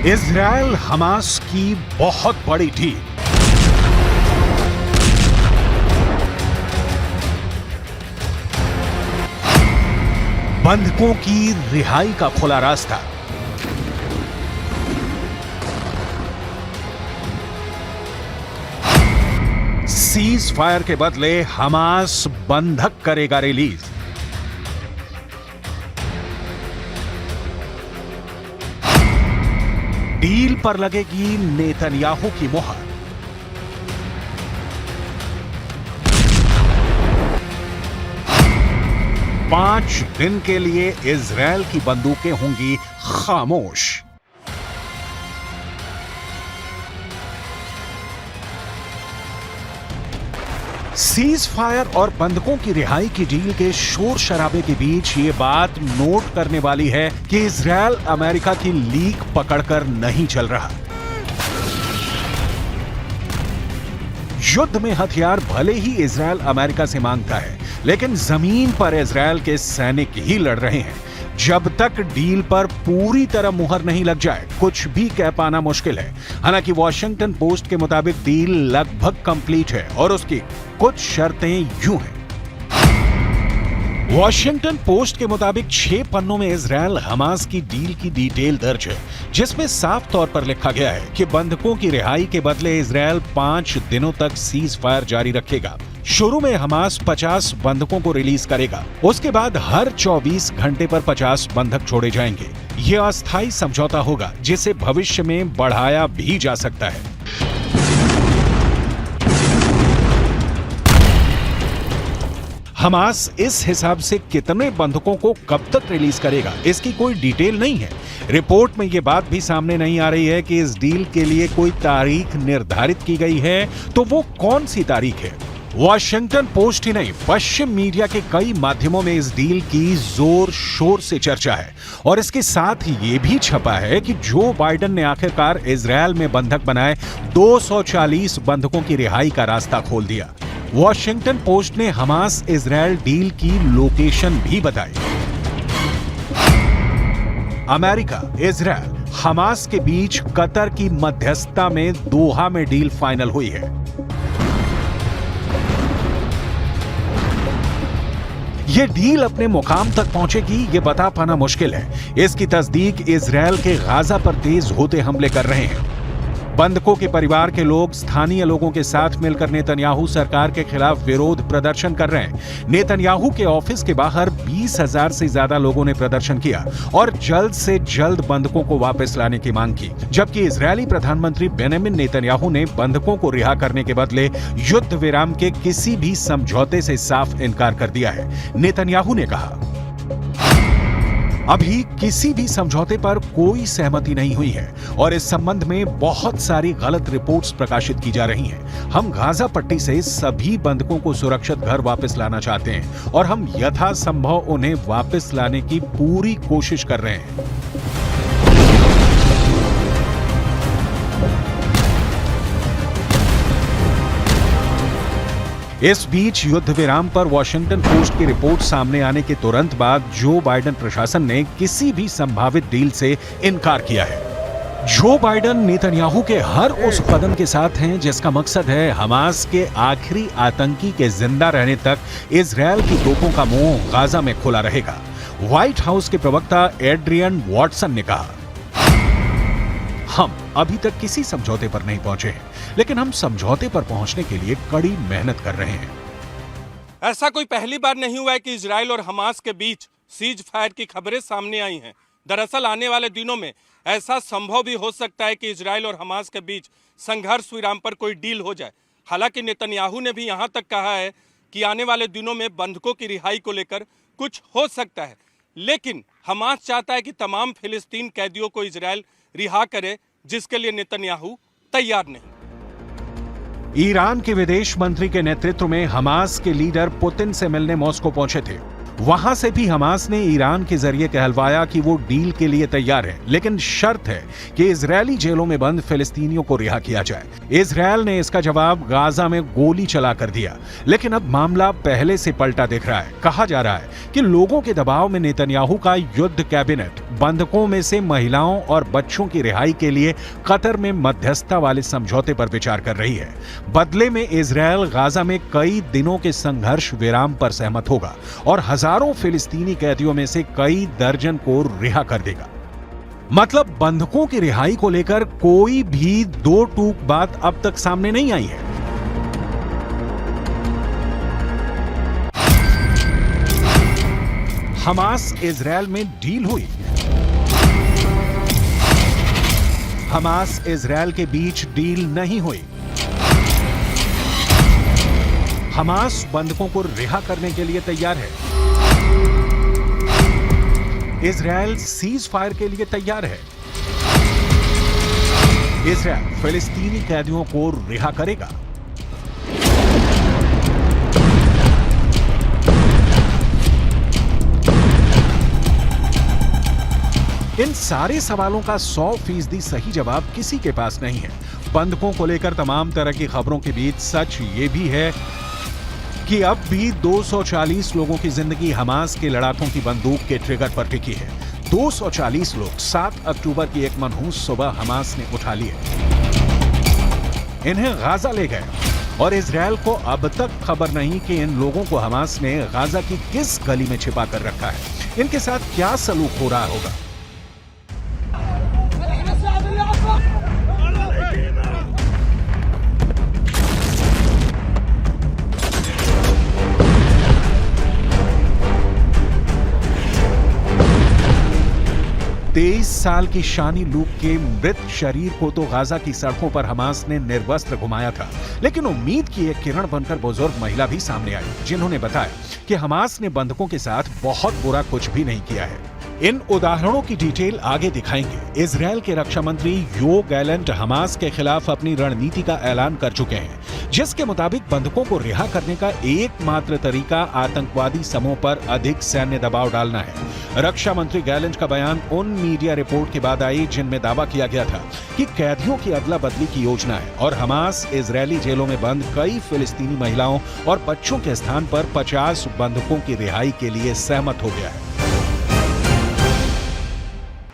Israel Hamas की बहुत बड़ी डील। बंधकों की रिहाई का खुला रास्ता। सीज फायर के बदले हमास बंधक करेगा रिलीज। डील पर लगेगी नेतन्याहू की मुहर। पांच दिन के लिए इजराइल की बंदूकें होंगी खामोश। सीज फायर और बंधकों की रिहाई की डील के शोर शराबे के बीच ये बात नोट करने वाली है कि इजराइल अमेरिका की लीक पकड़कर नहीं चल रहा। युद्ध में हथियार भले ही इजराइल अमेरिका से मांगता है, लेकिन जमीन पर इजराइल के सैनिक ही लड़ रहे हैं। जब तक डील पर पूरी तरह मुहर नहीं लग जाए, कुछ भी कह पाना मुश्किल है। हालांकि वॉशिंगटन पोस्ट के मुताबिक डील लगभग कंप्लीट है और उसकी कुछ शर्तें यूं हैं। वॉशिंगटन पोस्ट के मुताबिक 6 पन्नों में इजराइल हमास की डील की डिटेल दर्ज है, जिसमें साफ तौर पर लिखा गया है कि बंधकों की रिहाई के बदले इजराइल 5 दिनों तक सीज फायर जारी रखेगा। शुरू में हमास 50 बंधकों को रिलीज करेगा। उसके बाद हर 24 घंटे पर 50 बंधक छोड़े जाएंगे। यह अस्थायी समझौता होगा, जिसे भविष्य में बढ़ाया भी जा सकता है। हमास इस हिसाब से कितने बंधकों को कब तक रिलीज करेगा, इसकी कोई डिटेल नहीं है। रिपोर्ट में यह बात भी सामने नहीं आ रही है कि इस डील के लिए कोई तारीख निर्धारित की गई है, तो वो कौन सी तारीख है। वॉशिंगटन पोस्ट ही नहीं, पश्चिम मीडिया के कई माध्यमों में इस डील की जोर शोर से चर्चा है और इसके साथ ही ये भी छपा है कि जो बाइडेन ने आखिरकार इजराइल में बंधक बनाए 240 बंधकों की रिहाई का रास्ता खोल दिया। वॉशिंगटन पोस्ट ने हमास इजराइल डील की लोकेशन भी बताई। अमेरिका, इजराइल, हमास के बीच कतर की मध्यस्थता में दोहा में डील फाइनल हुई है। यह डील अपने मुकाम तक पहुंचेगी, यह बता पाना मुश्किल है। इसकी तस्दीक इजराइल के गाजा पर तेज होते हमले कर रहे हैं। बंधकों के परिवार के लोग स्थानीय लोगों के साथ मिलकर नेतन्याहू सरकार के खिलाफ विरोध प्रदर्शन कर रहे हैं। नेतन्याहू के ऑफिस के बाहर 20,000 से ज्यादा लोगों ने प्रदर्शन किया और जल्द से जल्द बंधकों को वापस लाने की मांग की, जबकि इजरायली प्रधानमंत्री बेंजामिन नेतन्याहू ने बंधकों को रिहा करने के बदले युद्ध विराम के किसी भी समझौते से साफ इनकार कर दिया है। नेतन्याहू ने कहा, अभी किसी भी समझौते पर कोई सहमति नहीं हुई है और इस संबंध में बहुत सारी गलत रिपोर्ट्स प्रकाशित की जा रही हैं। हम गाजा पट्टी से सभी बंधकों को सुरक्षित घर वापस लाना चाहते हैं और हम यथासंभव उन्हें वापस लाने की पूरी कोशिश कर रहे हैं। इस बीच युद्ध विराम पर वॉशिंगटन पोस्ट की रिपोर्ट सामने आने के तुरंत बाद जो बाइडेन प्रशासन ने किसी भी संभावित डील से इनकार किया है। जो बाइडेन नेतन्याहू के हर उस कदम के साथ हैं जिसका मकसद है हमास के आखिरी आतंकी के जिंदा रहने तक इजराइल की तोपों का मुंह गाजा में खुला रहेगा। व्हाइट हाउस के प्रवक्ता एड्रियन वॉटसन ने कहा, हम अभी तक किसी समझौते पर नहीं पहुंचे हैं, लेकिन हम समझौते पर पहुंचने के लिए कड़ी मेहनत कर रहे हैं। ऐसा कोई पहली बार नहीं हुआ है कि इजराइल और हमास के बीच सीज फायर की खबरें सामने आई हैं। दरअसल आने वाले दिनों में ऐसा संभव भी हो सकता है कि इजराइल और हमास के बीच संघर्ष विराम पर कोई डील हो जाए। हालांकि नेतन्याहू ने भी यहां तक कहा है कि आने वाले दिनों में बंधकों की रिहाई को लेकर कुछ हो सकता है, लेकिन हमास चाहता है कि तमाम फिलिस्तीन कैदियों को इजराइल रिहा करे, जिसके लिए नेतन्याहू तैयार नहीं। ईरान के विदेश मंत्री के नेतृत्व में हमास के लीडर पुतिन से मिलने मॉस्को पहुंचे थे। वहां से भी हमास ने ईरान के जरिए कहलवाया कि वो डील के लिए तैयार है, लेकिन शर्त है कि इजरायली जेलों में बंद फिलिस्तीनियों को रिहा किया जाए। इजरायल ने इसका जवाब गाजा में गोली चलाकर दिया, लेकिन अब मामला पहले से पलटा दिख रहा है। कहा जा रहा है कि लोगों के दबाव में नेतन्याहू का युद्ध कैबिनेट बंधकों में से महिलाओं और बच्चों की रिहाई के लिए कतर में मध्यस्थता वाले समझौते पर विचार कर रही है। बदले में इजरायल गाजा में कई दिनों के संघर्ष विराम पर सहमत होगा और हजारों फिलिस्तीनी कैदियों में से कई दर्जन को रिहा कर देगा। मतलब बंधकों की रिहाई को लेकर कोई भी दो टूक बात अब तक सामने नहीं आई है। हमास इजरायल में डील हुई। हमास इजरायल के बीच डील नहीं हुई। हमास बंधकों को रिहा करने के लिए तैयार है। इजरायल सीज फायर के लिए तैयार है। इजरायल फिलिस्तीनी कैदियों को रिहा करेगा। इन सारे सवालों का 100% सही जवाब किसी के पास नहीं है। बंधकों को लेकर तमाम तरह की खबरों के बीच सच ये भी है कि अब भी 240 लोगों की जिंदगी हमास के लड़ाकों की बंदूक के ट्रिगर पर टिकी है। 240 लोग 7 अक्टूबर की एक मनहूस सुबह हमास ने उठा लिए, इन्हें गाजा ले गए और इजरायल को अब तक खबर नहीं कि इन लोगों को हमास ने गाजा की किस गली में छिपा कर रखा है। इनके साथ क्या सलूक हो रहा होगा। तेईस साल की शानी लूक के मृत शरीर को तो गाजा की सड़कों पर हमास ने निर्वस्त्र घुमाया था, लेकिन उम्मीद की एक किरण बनकर बुजुर्ग महिला भी सामने आई, जिन्होंने बताया कि हमास ने बंधकों के साथ बहुत बुरा कुछ भी नहीं किया है। इन उदाहरणों की डिटेल आगे दिखाएंगे। इजरायल के रक्षा मंत्री योव गैलेंट हमास के खिलाफ अपनी रणनीति का ऐलान कर चुके हैं, जिसके मुताबिक बंधकों को रिहा करने का एकमात्र तरीका आतंकवादी समूह पर अधिक सैन्य दबाव डालना है। रक्षा मंत्री गैलेंट का बयान उन मीडिया रिपोर्ट के बाद आई जिनमें दावा किया गया था कि कैदियों की अदला बदली की योजना है और हमास इजरायली जेलों में बंद कई फिलिस्तीनी महिलाओं और बच्चों के स्थान पर 50 बंधकों की रिहाई के लिए सहमत हो गया है।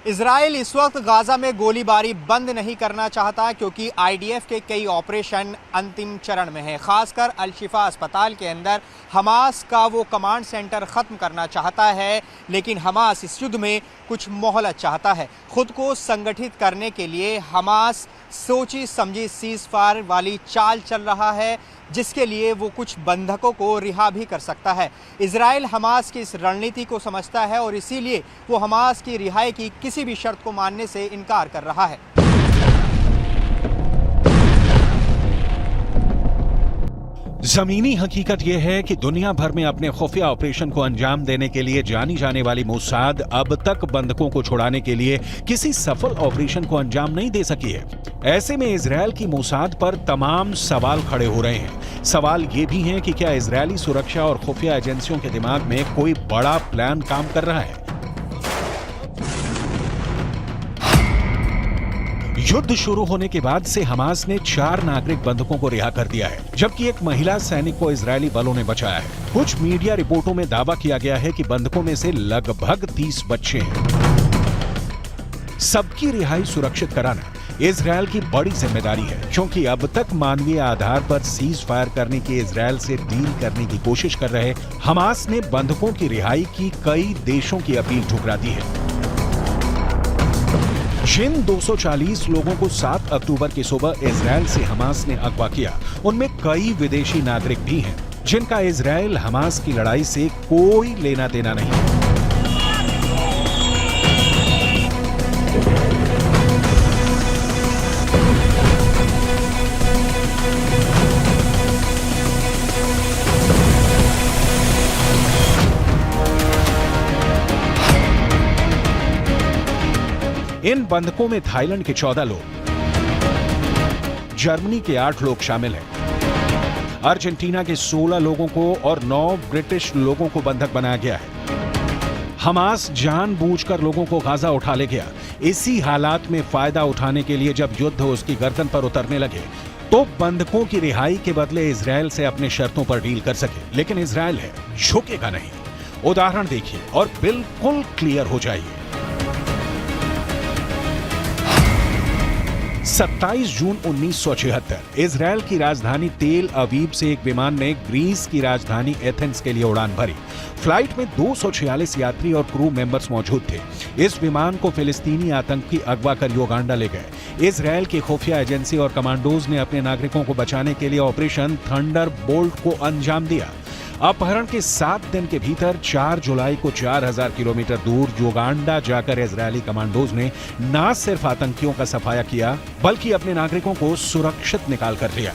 इजराइल इस वक्त गाजा में गोलीबारी बंद नहीं करना चाहता क्योंकि आईडीएफ के कई ऑपरेशन अंतिम चरण में हैं। खासकर अल शिफा अस्पताल के अंदर हमास का वो कमांड सेंटर ख़त्म करना चाहता है, लेकिन हमास इस युद्ध में कुछ मोहलत चाहता है। खुद को संगठित करने के लिए हमास सोची समझी सीज फायर वाली चाल चल रहा है, जिसके लिए वो कुछ बंधकों को रिहा भी कर सकता है। इजराइल हमास की इस रणनीति को समझता है और इसीलिए वो हमास की रिहाई की किसी भी शर्त को मानने से इनकार कर रहा है। जमीनी हकीकत यह है कि दुनिया भर में अपने खुफिया ऑपरेशन को अंजाम देने के लिए जानी जाने वाली मोसाद अब तक बंधकों को छुड़ाने के लिए किसी सफल ऑपरेशन को अंजाम नहीं दे सकी है। ऐसे में इजरायल की मोसाद पर तमाम सवाल खड़े हो रहे हैं। सवाल ये भी हैं कि क्या इजरायली सुरक्षा और खुफिया एजेंसियों के दिमाग में कोई बड़ा प्लान काम कर रहा है। युद्ध शुरू होने के बाद से हमास ने 4 नागरिक बंधकों को रिहा कर दिया है, जबकि एक महिला सैनिक को इजरायली बलों ने बचाया है। कुछ मीडिया रिपोर्टों में दावा किया गया है कि बंधकों में से लगभग 30 बच्चे हैं। सबकी रिहाई सुरक्षित कराना इजरायल की बड़ी जिम्मेदारी है, क्योंकि अब तक मानवीय आधार पर सीज फायर करने की इजरायल से डील करने की कोशिश कर रहे हमास ने बंधकों की रिहाई की कई देशों की अपील ठुकरा दी है। जिन 240 लोगों को 7 अक्टूबर की सुबह इजरायल से हमास ने अगवा किया, उनमें कई विदेशी नागरिक भी हैं, जिनका इजरायल हमास की लड़ाई से कोई लेना देना नहीं है। इन बंधकों में थाईलैंड के 14 लोग, जर्मनी के 8 लोग शामिल हैं, अर्जेंटीना के 16 लोगों को और 9 ब्रिटिश लोगों को बंधक बनाया गया है। हमास जानबूझकर लोगों को गाजा उठा ले गया। इसी हालात में फायदा उठाने के लिए जब युद्ध उसकी गर्दन पर उतरने लगे तो बंधकों की रिहाई के बदले इजराइल से अपने शर्तों पर डील कर सके, लेकिन इजराइल है, झुकेगा नहीं। उदाहरण देखिए और बिल्कुल क्लियर हो जाइए। 27 जून 1976 इजराइल की राजधानी तेल अवीव से एक विमान ने ग्रीस की राजधानी एथेंस के लिए उड़ान भरी। फ्लाइट में 246 यात्री और क्रू मेंबर्स मौजूद थे। इस विमान को फिलिस्तीनी आतंकी अगवा कर युगांडा ले गए। इजराइल की खुफिया एजेंसी और कमांडोज ने अपने नागरिकों को बचाने के लिए ऑपरेशन थंडरबोल्ट को अंजाम दिया। अपहरण के 7 दिन के भीतर 4 जुलाई को 4000 किलोमीटर दूर युगांडा जाकर इजरायली कमांडोज ने न सिर्फ आतंकियों का सफाया किया बल्कि अपने नागरिकों को सुरक्षित निकाल कर लिया।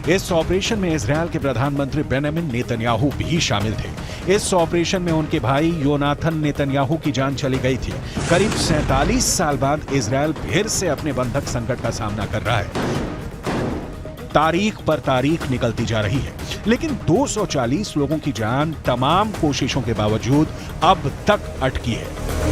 इस ऑपरेशन में इजरायल के प्रधानमंत्री बेंजामिन नेतन्याहू भी शामिल थे। इस ऑपरेशन में उनके भाई योनाथन नेतन्याहू की जान चली गई थी। करीब 47 साल बाद इजरायल फिर से अपने बंधक संकट का सामना कर रहा है। तारीख पर तारीख निकलती जा रही है, लेकिन 240 लोगों की जान तमाम कोशिशों के बावजूद अब तक अटकी है।